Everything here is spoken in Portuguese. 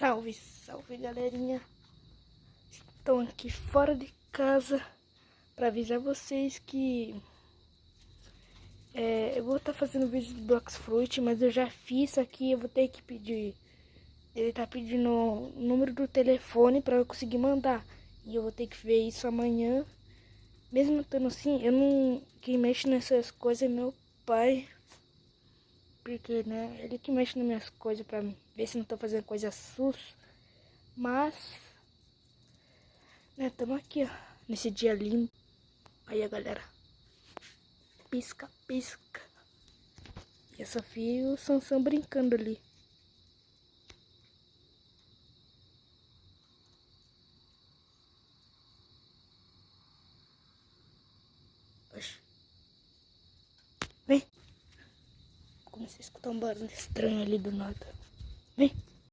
Salve, salve galerinha. Estão aqui fora de casa para avisar vocês que eu vou estar fazendo vídeo de Blox Fruit, mas eu já fiz aqui. Eu vou ter que pedir. Ele tá pedindo o número do telefone para eu conseguir mandar, e eu vou ter que ver isso amanhã. Mesmo estando assim, eu não, quem mexe nessas coisas é meu pai, porque né, ele que mexe nas minhas coisas para ver se não tô fazendo coisa sus. Mas né, estamos aqui, ó, nesse dia lindo. Aí a galera pisca, pisca. E a Sofia e o Sansão brincando ali. Oxi. Vem. Comecei a escutar um barulho estranho ali do nada. Vem.